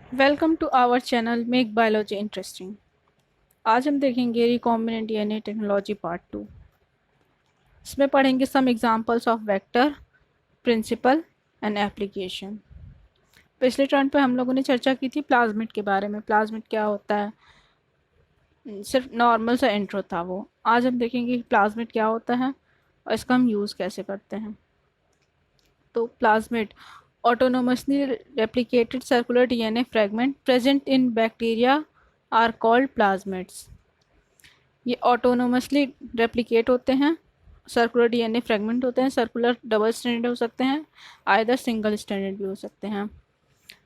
Welcome to our channel make biology interesting. आज हम देखेंगे रिकॉम्बिनेंट डीएनए टेक्नोलॉजी पार्ट 2। इसमें पढ़ेंगे some examples of vector, principle and application. पिछले टर्न पे हम लोगों ने चर्चा की थी प्लाज्मिड के बारे में। प्लाज्मिड क्या होता है, सिर्फ नॉर्मल सा इंट्रो था वो। आज हम देखेंगे कि प्लाज्मिड क्या होता है और इसका हम यूज़ कैसे करते हैं। तो plasmid autonomously replicated circular DNA fragment present in bacteria are called plasmids। ये ऑटोनोमसली रेप्लिकेट होते हैं, सर्कुलर डीएनए फ्रेगमेंट होते हैं। सर्कुलर डबल स्टैंडर्ड हो सकते हैं, आइदर सिंगल स्टैंडर्ड भी हो सकते हैं।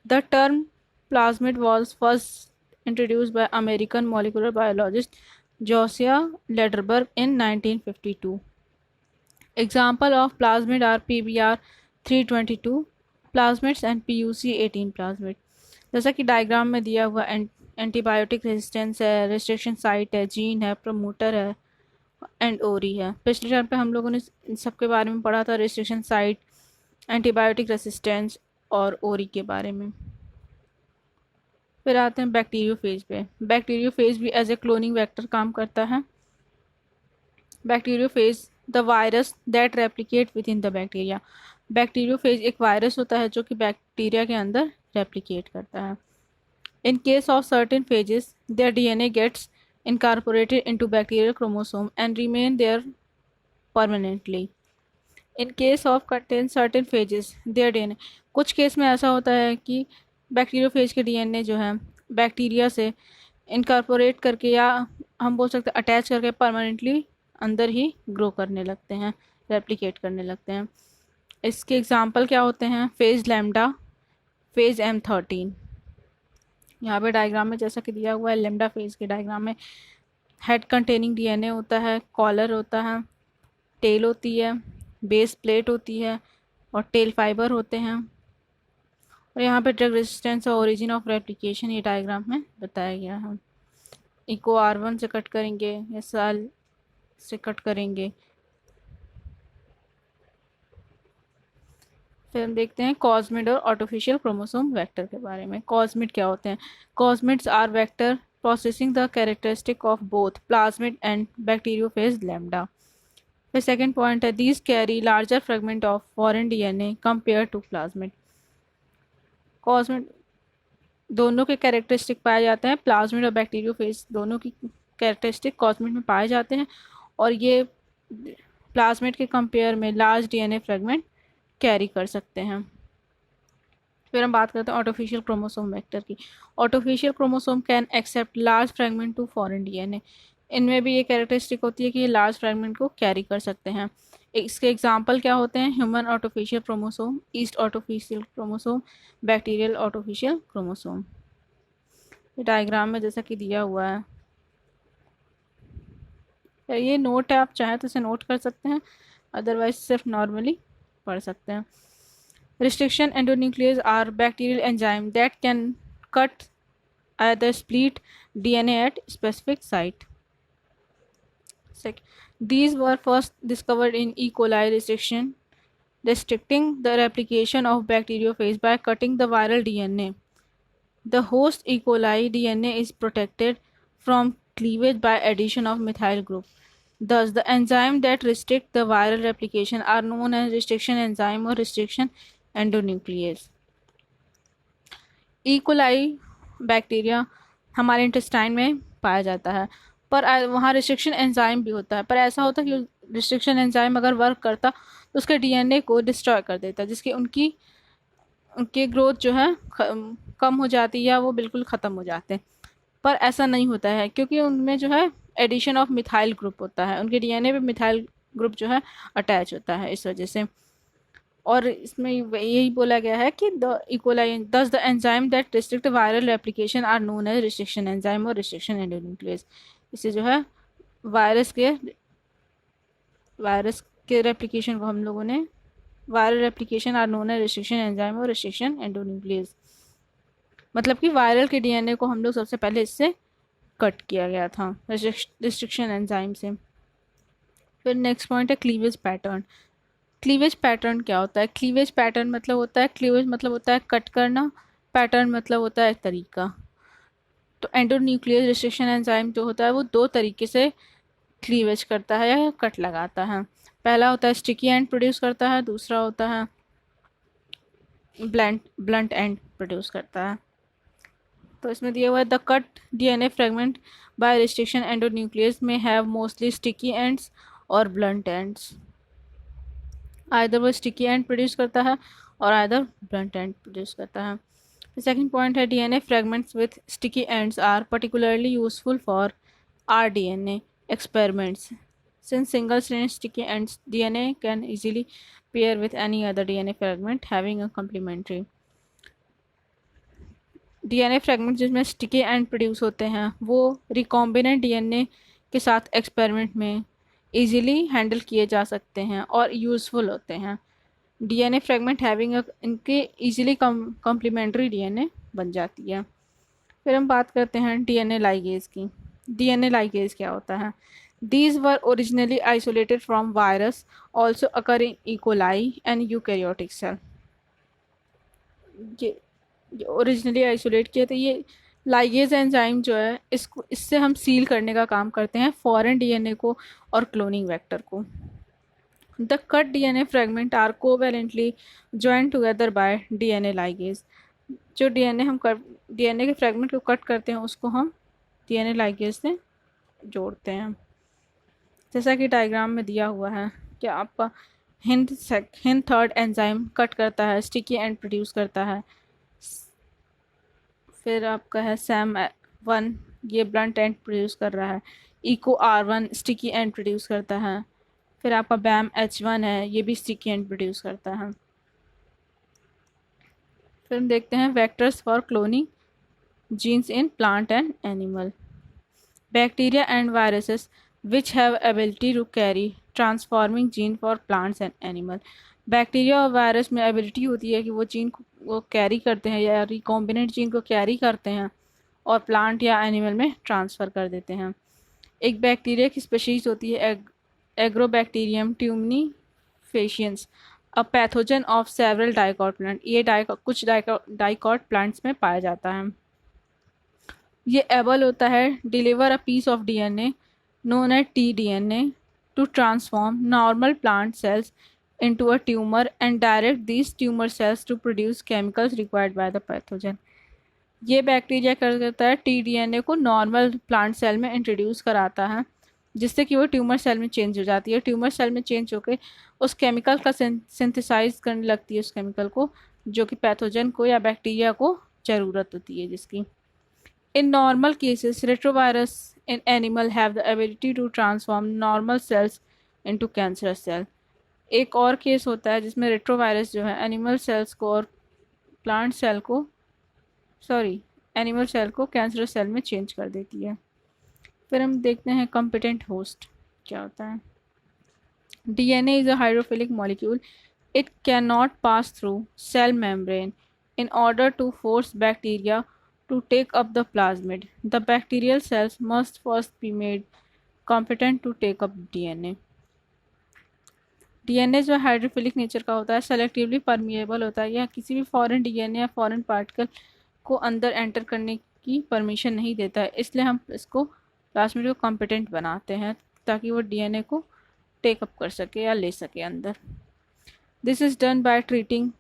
The term plasmid was first introduced by American molecular biologist Joshua Lederberg in 1952। Example of plasmid are PBr 322 plasmids and PUC 18 plasmid. जैसा कि डायग्राम में दिया हुआ एंटीबायोटिक रेजिस्टेंस है, रिस्ट्रिक्शन साइट है, जीन है, प्रमोटर है एंड ओरी है। पिछले टर्म पे हम लोगों ने इन सब के बारे में पढ़ा था, रिस्ट्रिक्शन साइट, एंटीबायोटिक रेसिस्टेंस और ओरी के बारे में। फिर आते हैं बैक्टीरियोफेज पे। बैक्टीरियोफेज भी एज ए क्लोनिंग वेक्टर काम करता है। Bacteriophage the virus that replicate with in the bacteria. Bacteriophage एक वायरस होता है जो कि बैक्टीरिया के अंदर रेप्लिकेट करता है। In case of certain phages, their DNA gets incorporated into bacterial chromosome and remain there permanently. In case of contain certain phages, their DNA, कुछ केस में ऐसा होता है कि बैक्टीरियोफेज के डीएनए जो है बैक्टीरिया से इनकॉर्पोरेट करके या हम बोल सकते हैं अटैच करके परमानेंटली अंदर ही ग्रो करने लगते हैं, रेप्लिकेट करने लगते हैं। इसके एग्जाम्पल क्या होते हैं? Phase lambda, phase M13। यहाँ पे डायग्राम में जैसा कि दिया हुआ है, लेम्डा फेज के डायग्राम में हेड कंटेनिंग डीएनए होता है, कॉलर होता है, टेल होती है, बेस प्लेट होती है और टेल फाइबर होते हैं। और यहाँ पे ड्रग रेजिस्टेंस और ओरिजिन ऑफ रेप्लिकेशन ये डायग्राम में बताया गया है। इको R1 से कट करेंगे या साल से कट करेंगे। फिर हम देखते हैं कॉस्मिड और आर्टिफिशियल क्रोमोसोम वेक्टर के बारे में। कॉस्मिड क्या होते हैं? Cosmids are vector processing the characteristic of both plasmid and bacteriophage lambda. फिर सेकेंड पॉइंट है these carry larger fragment of foreign DNA compare to plasmid. Cosmid दोनों के कैरेक्टरिस्टिक पाए जाते हैं, प्लाज्मिड और बैक्टीरियोफेज दोनों की कैरेक्टरिस्टिक कॉस्मिड में पाए जाते हैं और ये प्लाज्मिड के कंपेयर में लार्ज डीएनए फ्रेगमेंट कैरी कर सकते हैं। फिर हम बात करते हैं आर्टिफिशियल क्रोमोसोम वेक्टर की। Artificial chromosome can accept large fragment to foreign DNA. इनमें भी ये कैरेक्टरिस्टिक होती है कि ये लार्ज फ्रेगमेंट को कैरी कर सकते हैं। इसके एग्जांपल क्या होते हैं? Human artificial chromosome, yeast artificial chromosome, bacterial artificial chromosome. Diagram में जैसा कि दिया हुआ है, ये नोट है, आप चाहें तो इसे नोट कर सकते हैं, अदरवाइज सिर्फ नॉर्मली पढ़ सकते हैं। Restriction endonuclease are bacterial enzyme that can cut either split DNA at specific site. These were first discovered in E. coli restricting the replication of bacteriophage by cutting the viral DNA. The host E. coli DNA is protected from cleavage by addition of methyl group. Thus, the enzyme that restrict the viral replication are known as restriction enzyme or restriction endonuclease. E coli bacteria हमारे intestine में पाया जाता है, पर वहाँ restriction enzyme भी होता है। पर ऐसा होता है कि रिस्ट्रिक्शन एंजाइम अगर वर्क करता तो उसके डीएनए को डिस्ट्रॉय कर देता, जिसकी उनकी ग्रोथ जो है कम हो जाती है या वो बिल्कुल ख़त्म हो जाते हैं। पर ऐसा नहीं होता है क्योंकि उनमें जो है एडिशन ऑफ मिथाइल ग्रुप होता है, उनके डीएनए पे मिथाइल ग्रुप जो है अटैच होता है, इस वजह से। और इसमें यही बोला गया है कि the E coli thus the enzyme that restrict viral replication are known as restriction enzyme और रिस्ट्रिक्शन एंडोन्यूक्लियस। इससे जो है वायरस के रेप्लिकेशन को हम लोगों ने viral replication are known as restriction enzyme और रिस्ट्रिक्शन एंडोन्यूक्लियस, मतलब कि वायरल के डीएनए को हम लोग सबसे पहले इससे कट किया गया था, रिस्ट्रिक्शन एंजाइम से। फिर नेक्स्ट पॉइंट है क्लीवेज पैटर्न। क्लीवेज पैटर्न क्या होता है? क्लीवेज पैटर्न मतलब होता है, क्लीवेज मतलब होता है कट करना, पैटर्न मतलब होता है तरीका। तो एंडोन्यूक्लियस रिस्ट्रिक्शन एंजाइम जो होता है वो दो तरीके से क्लीवेज करता है या कट लगाता है। पहला होता है स्टिकी एंड प्रोड्यूस करता है, दूसरा होता है ब्लंट एंड प्रोड्यूस करता है। तो इसमें दिया हुआ है the cut DNA fragment by restriction endonuclease में हैव मोस्टली स्टिकी एंड्स और ब्लंट एंड्स। आइदर वो स्टिकी एंड प्रोड्यूस करता है और आइदर ब्लंट एंड प्रोड्यूस करता है। सेकेंड पॉइंट है DNA fragments with sticky ends are particularly useful for rDNA experiments. Since single-stranded sticky ends, DNA can easily pair with any other DNA fragment having a complementary. DNA fragment जिसमें sticky end produce होते हैं वो recombinant DNA के साथ experiment में easily handle किए जा सकते हैं और यूज़फुल होते हैं। DNA फ्रेगमेंट हैविंग इनके इजीली कॉम्प्लीमेंट्री DNA बन जाती है। फिर हम बात करते हैं DNA लाइगेज की। DNA ligase क्या होता है? These were originally isolated from virus, also occur in E. coli and eukaryotic cell. ये ओरिजिनली आइसोलेट किए थे। ये लाइगेज एंजाइम जो है इससे हम सील करने का काम करते हैं फॉरेन डीएनए को और क्लोनिंग वेक्टर को। The cut DNA fragment are covalently join together by DNA ligase. जो डीएनए के फ्रेगमेंट को कट करते हैं उसको हम डीएनए लाइगेज से जोड़ते हैं। जैसा कि डायग्राम में दिया हुआ है कि आपका हिंद थर्ड एंजाइम कट करता है, स्टिकी एंड प्रोड्यूस करता है। फिर आपका है सैम वन, ये ब्लंट एंड प्रोड्यूस कर रहा है। Eco R1 sticky end produce करता है। फिर आपका बैम H1 है, ये भी स्टिकी एंड प्रोड्यूस करता है। फिर हम देखते हैं vectors for cloning genes in plant and animal. Bacteria and viruses which have ability to carry transforming gene for plants and animal. Bacteria और वायरस में एबिलिटी होती है कि वो जीन को कैरी करते हैं या रिकॉम्बिनेंट जीन को कैरी करते हैं और प्लांट या एनिमल में ट्रांसफ़र कर देते हैं। एक बैक्टीरिया की स्पीशीज़ होती है Agrobacterium tumefaciens, a pathogen of several dicot plant. ये कुछ डाइकॉट प्लांट्स में पाया जाता है। ये एबल होता है deliver a piece of DNA known as tDNA to transform normal plant cells into a tumour and direct these tumour cells to produce chemicals required by the pathogen. ये bacteria कर देता है tDNA को normal plant cell में introduce कराता है जिससे कि वो ट्यूमर सेल में चेंज हो जाती है। ट्यूमर सेल में चेंज होकर उस केमिकल का सिंथेसाइज करने लगती है, उस केमिकल को जो कि पैथोजन को या बैक्टीरिया को ज़रूरत होती है जिसकी। In normal cases, retrovirus in animal have the ability to transform normal cells into cancerous cell. एक और केस होता है जिसमें रेट्रोवायरस जो है एनिमल सेल्स को और प्लांट सेल को एनिमल सेल को कैंसरस सेल में चेंज कर देती है। फिर हम देखते हैं कॉम्पिटेंट होस्ट क्या होता है। DNA is a hydrophilic molecule. It cannot pass through cell membrane in order to force bacteria to take up the plasmid. The bacterial cells must first be made competent to take up DNA. DNA जो hydrophilic nature का होता है, selectively permeable होता है, या किसी भी foreign DNA या फॉरेन पार्टिकल को अंदर एंटर करने की परमिशन नहीं देता है। इसलिए हम इसको प्लाज्मिड को कॉम्पिटेंट बनाते हैं ताकि वो डीएनए को टेकअप कर सके या ले सके अंदर। This is done by treating.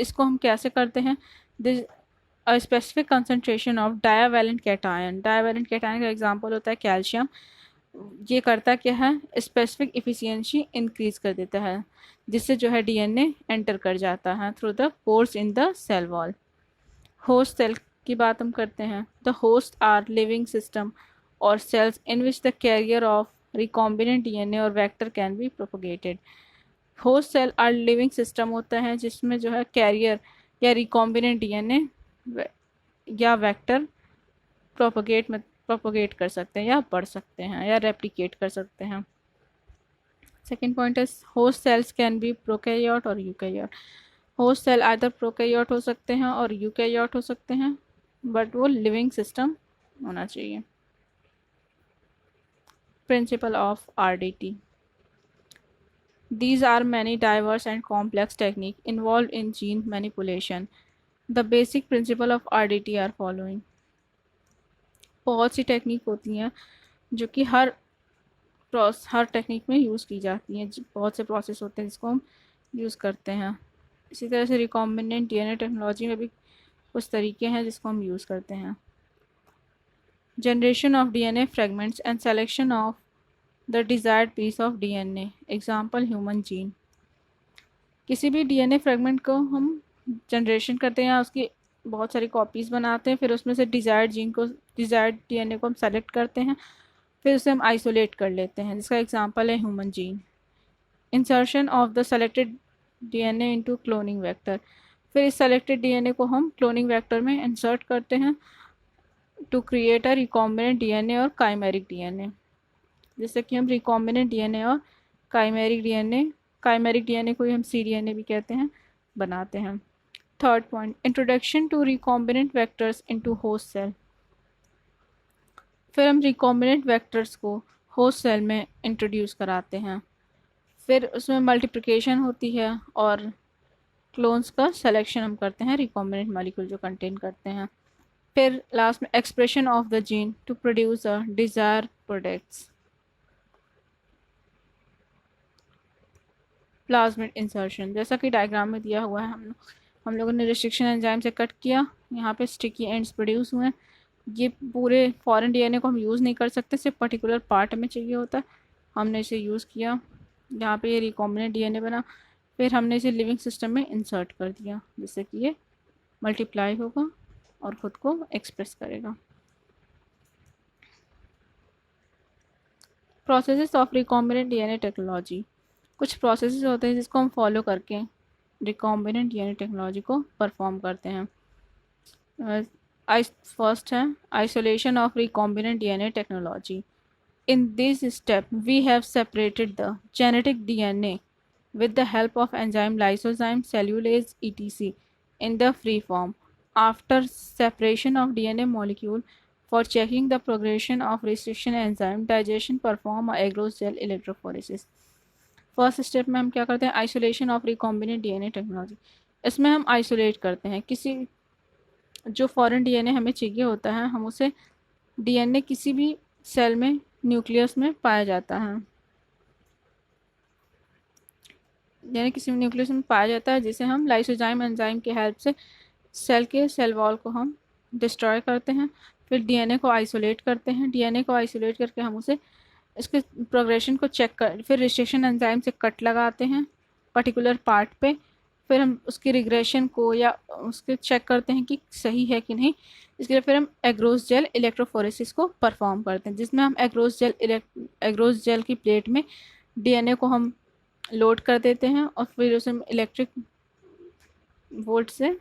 इसको हम कैसे करते हैं? This a specific concentration of divalent cation. Divalent cation का एग्जांपल होता है कैल्शियम। ये करता क्या है? स्पेसिफिक इफिशियंसी इंक्रीज कर देता है जिससे जो है डीएनए एंटर कर जाता है through the pores in the cell wall. Host cell की बात हम करते हैं। The host are living system और cells in which the carrier of recombinant DNA और vector can be propagated. Host cell are living system होता है जिसमें जो है कैरियर या रिकॉम्बिनेंट डीएनए या वेक्टर प्रोपोगेट कर सकते हैं या बढ़ सकते हैं या रेप्लिकेट कर सकते हैं। सेकेंड पॉइंट है host cells can be prokaryote और eukaryote. Host cell either prokaryote हो सकते हैं और यूकैरियोट हो सकते हैं, बट वो लिविंग सिस्टम होना चाहिए। Principal of RDT. These are many diverse and complex techniques involved in gene manipulation. The basic principle of RDT are following. बहुत सी टेक्निक होती हैं जो कि हर टेक्निक में यूज़ की जाती हैं। बहुत से प्रोसेस होते हैं जिसको हम यूज़ करते हैं। इसी तरह से रिकॉम्बिनेंट DNA टेक्नोलॉजी में भी कुछ तरीके हैं जिसको हम यूज़ करते हैं। Generation of DNA fragments and selection of the desired piece of DNA, example human gene. किसी भी DNA फ्रेगमेंट को हम जनरेशन करते हैं या उसकी बहुत सारी कॉपीज़ बनाते हैं, फिर उसमें से डिज़ायर्ड DNA को हम सेलेक्ट करते हैं, फिर उसे हम आइसोलेट कर लेते हैं, जिसका एग्जांपल है human gene. Insertion of the selected DNA into cloning vector, फिर इस सेलेक्टेड DNA को हम क्लोनिंग वेक्टर में इंसर्ट करते हैं to create a recombinant DNA और काइमेरिक DNA। जैसे कि हम रिकॉम्बिनेंट DNA और काइमेरिक DNA को ही हम cDNA भी कहते हैं, बनाते हैं। Third point, introduction to recombinant vectors into host cell. फिर हम रिकॉम्बिनेंट वेक्टर्स को होस्ट सेल में इंट्रोड्यूस कराते हैं, फिर उसमें मल्टीप्लिकेशन होती है और क्लोन्स का सिलेक्शन हम करते हैं रिकॉम्बिनेंट मॉलिक्यूल जो कंटेन करते हैं। फिर लास्ट में expression of the gene to produce a desire products. Plasmid insertion, जैसा कि डायग्राम में दिया हुआ है, हम लोगों ने रिस्ट्रिक्शन एंजाइम से कट किया, यहाँ पे स्टिकी एंड्स प्रोड्यूस हुए हैं। ये पूरे फॉरेन DNA को हम यूज़ नहीं कर सकते, सिर्फ पर्टिकुलर पार्ट में चाहिए होता है, हमने इसे यूज़ किया, यहाँ पे ये रिकॉम्बिनेंट DNA बना, फिर हमने इसे लिविंग सिस्टम में इंसर्ट कर दिया, जिससे कि ये मल्टीप्लाई होगा और ख़ुद को एक्सप्रेस करेगा। Processes of recombinant DNA technology, कुछ प्रोसेसेस होते हैं जिसको हम फॉलो करके रिकॉम्बिनेंट DNA टेक्नोलॉजी को परफॉर्म करते हैं। फर्स्ट है isolation of recombinant DNA technology. In this step, we have separated the genetic DNA with the help of enzyme lysozyme, cellulase, etc. in the free form. After separation of DNA molecule, for checking the progression of restriction enzyme, digestion perform agarose gel electrophoresis. First step में हम क्या करते हैं, isolation of recombinant DNA technology. इसमें हम isolate करते हैं किसी जो फॉरेन DNA हमें चाहिए होता है, हम उसे DNA किसी भी सेल में न्यूक्लियस में पाया जाता है, यानी किसी भी न्यूक्लियस में पाया जाता है, जिसे हम लाइसोजाइम एंजाइम की हेल्प से सेल के सेल वॉल को हम डिस्ट्रॉय करते हैं। फिर DNA को आइसोलेट करते हैं, DNA को आइसोलेट करके हम उसे इसके प्रोग्रेशन को चेक कर, फिर रिस्ट्रिक्शन एंजाइम से कट लगाते हैं पर्टिकुलर पार्ट पे, फिर हम उसकी रिग्रेशन को या उसके चेक करते हैं कि सही है कि नहीं। इसके लिए फिर हम एग्रोस जेल इलेक्ट्रोफोरेसिस को परफॉर्म करते हैं, जिसमें हम एग्रोस जेल की प्लेट में DNA को हम लोड कर देते हैं और फिर उसे इलेक्ट्रिक वोल्ट से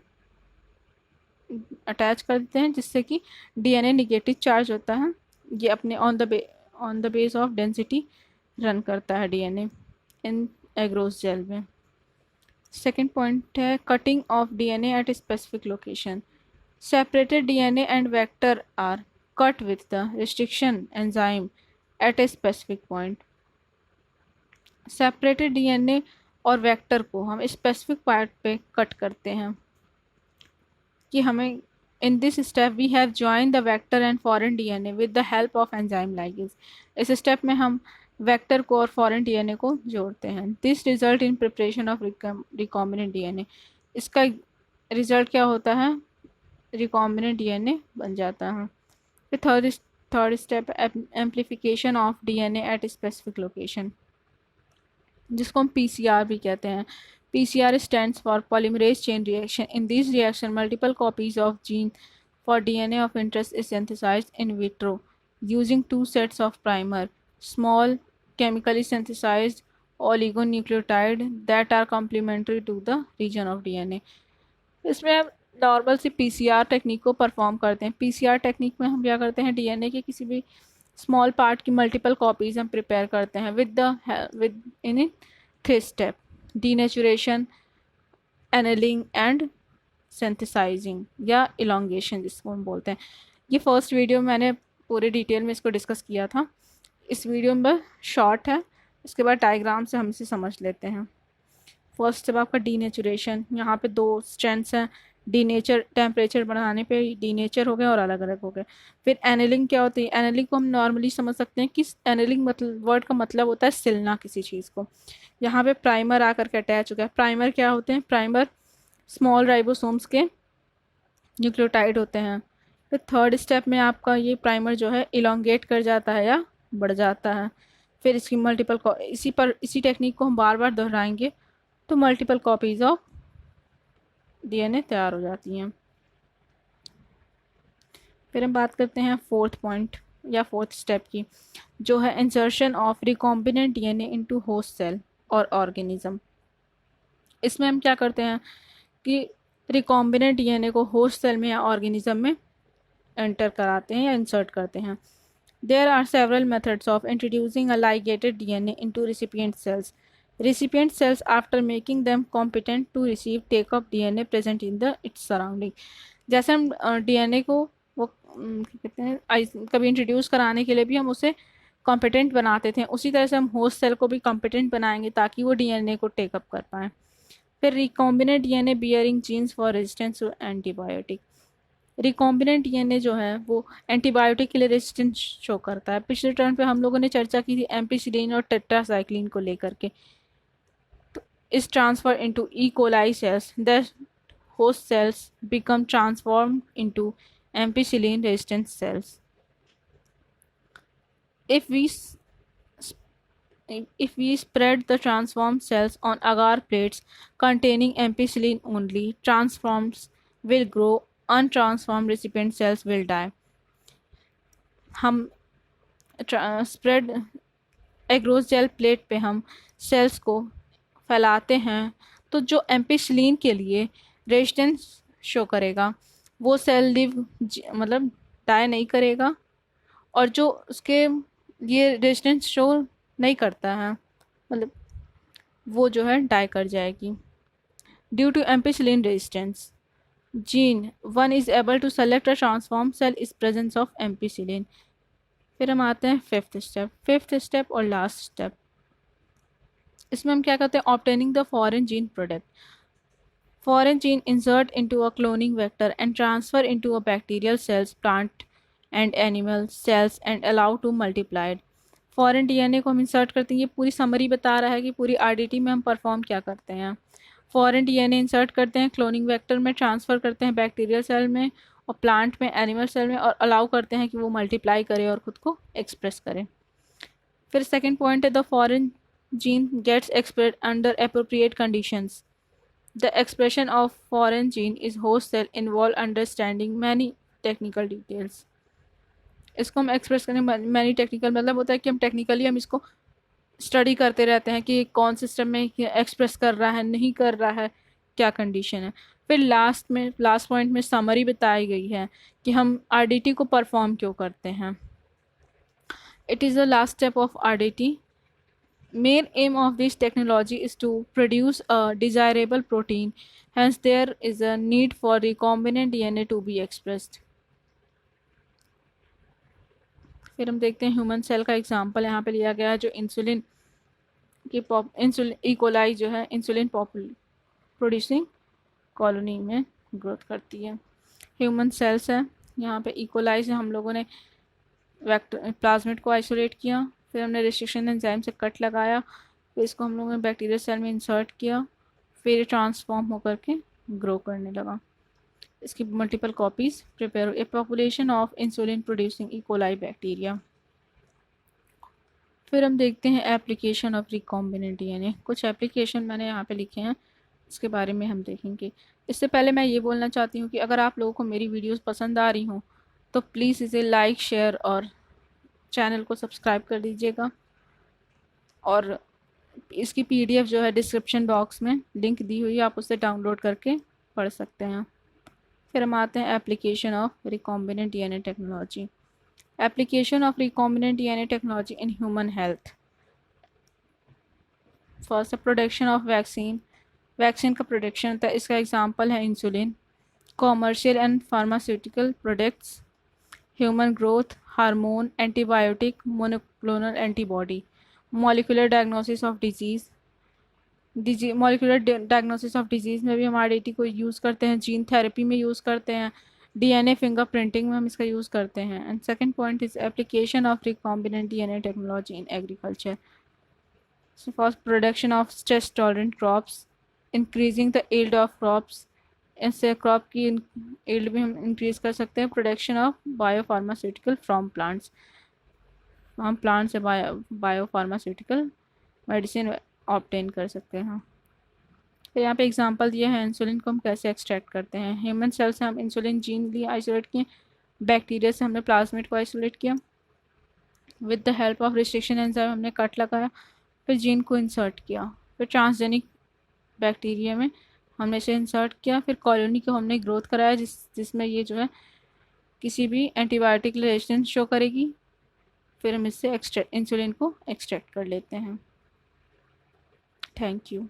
अटैच कर देते हैं, जिससे कि DNA निगेटिव चार्ज होता है, ये अपने on the base of density run करता है DNA इन एग्रोस जेल में। सेकेंड पॉइंट है cutting of DNA at specific location. Separated DNA and vector are cut with the restriction enzyme at a specific point. Separated DNA और vector को हम specific part पे cut करते हैं कि हमें in this step we have join the vector and foreign DNA with the help of enzyme ligase. इस step में हम वेक्टर को और फॉरेन DNA को जोड़ते हैं। This result in preparation of recombinant DNA। इसका रिजल्ट क्या होता है, रिकॉम्बिनेंट DNA बन जाता है। फिर third step amplification of DNA at specific location, जिसको हम PCR भी कहते हैं। PCR stands for polymerase chain reaction. In this reaction multiple copies of gene for DNA of interest is synthesised in vitro using 2 sets of primer, small chemically synthesised oligonucleotide that are complementary to the region of DNA। इसमें हम normal सी PCR technique को perform करते हैं। PCR technique में हम क्या करते हैं, DNA के किसी भी स्मॉल पार्ट की मल्टीपल कॉपीज हम प्रिपेयर करते हैं with in 3 step, denaturation, annealing and synthesizing या इलोंगेशन जिसको हम बोलते हैं। ये फर्स्ट वीडियो मैंने पूरे डिटेल में इसको डिस्कस किया था, इस वीडियो में शॉर्ट है, इसके बाद डायग्राम से हम इसे समझ लेते हैं। फर्स्ट स्टेप आपका डीनेचुरेशन, यहाँ पे 2 स्ट्रैंड्स हैं डीनेचर, टेम्परेचर बढ़ाने पे डीनेचर हो गए और अलग अलग हो गए। फिर एनेलिंग क्या होती है? एनेलिंग को हम नॉर्मली समझ सकते हैं कि एनेलिंग मतलब वर्ड का मतलब होता है सिलना किसी चीज़ को। यहाँ पे प्राइमर आकर के अटैच हो गया। प्राइमर क्या होते हैं? प्राइमर स्मॉल राइबोसोम्स के न्यूक्लियोटाइड होते हैं। फिर थर्ड स्टेप में आपका ये प्राइमर जो है इलोंगेट कर जाता है या बढ़ जाता है। फिर इसकी मल्टीपल, इसी टेक्निक को हम बार बार दोहराएंगे तो मल्टीपल कॉपीज ऑफ डीएनए तैयार हो जाती हैं। फिर हम बात करते हैं फोर्थ पॉइंट या फोर्थ स्टेप की, जो है insertion of recombinant DNA into host cell और ऑर्गेनिज्म। इसमें हम क्या करते हैं कि रिकॉम्बिनेंट डीएनए को होस्ट सेल में या ऑर्गेनिज्म में एंटर कराते हैं या इंसर्ट करते हैं। There are several methods of introducing a ligated DNA into recipient cells. Recipient cells, after making them competent to receive, take up DNA present in the its surrounding. जैसे हम DNA को वो क्या कहते हैं कभी इंट्रोड्यूस कराने के लिए भी हम उसे कॉम्पिटेंट बनाते थे, उसी तरह से हम होस्ट सेल को भी कॉम्पिटेंट बनाएंगे ताकि वो डीएनए को टेकअप कर पाएँ। फिर recombinant DNA bearing genes for resistance to antibiotic. Recombinant DNA जो है वो एंटीबायोटिक के लिए रेजिस्टेंस शो करता है। पिछले टर्न पे हम लोगों ने चर्चा की थी एम्पिसिलिन और टेट्रासाइक्लिन को लेकर के। तो इस transfer into E coli cells, the host cells become transform into ampicillin resistant cells. If we spread the transformed cells on agar plates containing ampicillin only, transforms will grow, untransformed recipient cells will die. हम spread agarose jail plate पे हम sales को फैलाते हैं तो जो ampicillin के लिए रेजिस्टेंस शो करेगा वो सेल लिव मतलब डाई नहीं करेगा, और जो उसके ये रेजिस्टेंस शो नहीं करता है मतलब वो जो है डाई कर जाएगी। Due to ampicillin resistance gene one is able to select a transform cell is presence of ampicillin. फिर हम आते हैं फिफ्थ स्टेप और लास्ट स्टेप। इसमें हम क्या करते हैं? Obtaining the foreign gene product. Foreign gene insert into a cloning vector and transfer into a bacterial cells, plant and animal cells and allow to multiplied. Foreign DNA को हम insert करते हैं। ये पूरी समरी बता रहा है कि पूरी आरडीटी में हम परफॉर्म क्या करते हैं। फॉरेन डीएनए इंसर्ट करते हैं, क्लोनिंग वेक्टर में ट्रांसफ़र करते हैं बैक्टीरियल सेल में और प्लांट में, एनिमल सेल में, और अलाउ करते हैं कि वो मल्टीप्लाई करे और ख़ुद को एक्सप्रेस करे। फिर सेकेंड पॉइंट है the foreign gene gets express under appropriate conditions. The expression of foreign gene is host cell involve understanding many technical details. इसको हम एक्सप्रेस करें मैनी टेक्निकल मतलब होता है कि हम टेक्निकली हम इसको स्टडी करते रहते हैं कि कौन सिस्टम में एक्सप्रेस कर रहा है, नहीं कर रहा है, क्या कंडीशन है। फिर लास्ट पॉइंट में समरी बताई गई है कि हम आरडीटी को परफॉर्म क्यों करते हैं। It is the last step of RDT. Main aim of this technology is to produce a desirable protein, hence there is a need for recombinant DNA to be expressed. फिर हम देखते हैं human cell का example यहाँ पे लिया गया है, जो इंसुलिन ई कोलाई जो है इंसुलिन प्रोड्यूसिंग कॉलोनी में ग्रोथ करती है। ह्यूमन सेल्स है, यहाँ पे ई कोलाई से हम लोगों ने प्लाज्मिड को आइसोलेट किया, फिर हमने रेस्ट्रिक्शन एंजाइम से कट लगाया, फिर इसको हम लोगों ने बैक्टीरियल सेल में इंसर्ट किया, फिर ट्रांसफॉर्म होकर के ग्रो करने लगा। इसकी multiple copies prepare. A population of insulin producing E coli bacteria. फिर हम देखते हैं एप्लीकेशन ऑफ रिकॉम्बिनेंट डीएनए। कुछ एप्लीकेशन मैंने यहाँ पे लिखे हैं, इसके बारे में हम देखेंगे। इससे पहले मैं ये बोलना चाहती हूँ कि अगर आप लोगों को मेरी वीडियोस पसंद आ रही हों तो प्लीज़ इसे लाइक, शेयर और चैनल को सब्सक्राइब कर दीजिएगा। और इसकी पीडीएफ जो है डिस्क्रिप्शन बॉक्स में लिंक दी हुई है, आप उससे डाउनलोड करके पढ़ सकते हैं। फिर हम आते हैं application of recombinant DNA technology. Application of recombinant DNA technology in human health. First production of vaccine. Vaccine का प्रोडक्शन होता है, इसका एग्जांपल है insulin. Commercial and pharmaceutical products, human growth hormone, antibiotic, monoclonal antibody. Molecular diagnosis of disease, disease molecular diagnosis of disease में भी हम RDT को use करते हैं, जीन थेरेपी में यूज़ करते हैं, डीएनए फिंगरप्रिंटिंग में हम इसका यूज़ करते हैं। And second point is application of recombinant DNA technology in agriculture for production of stress tolerant crops, increasing the yield of crops, इससे क्रॉप की यील्ड भी हम इंक्रीज कर सकते हैं। Production of biopharmaceutical from plants, हम प्लांट से biopharmaceutical medicine obtain कर सकते हैं। फिर यहाँ पे एग्जांपल दिया है इंसुलिन को हम कैसे एक्सट्रैक्ट करते हैं। ह्यूमन सेल से हम इंसुलिन जीन लिए आइसोलेट किए, बैक्टीरिया से हमने प्लाज्मिड को आइसोलेट किया, with the help of restriction enzyme हमने कट लगाया, फिर जीन को इंसर्ट किया, फिर ट्रांसजेनिक बैक्टीरिया में हमने इसे इंसर्ट किया, फिर कॉलोनी को हमने ग्रोथ कराया जिसमें ये जो है किसी भी एंटीबायोटिक रेजिस्टेंस शो करेगी, फिर हम इससे इंसुलिन को एक्सट्रैक्ट कर लेते हैं। Thank you.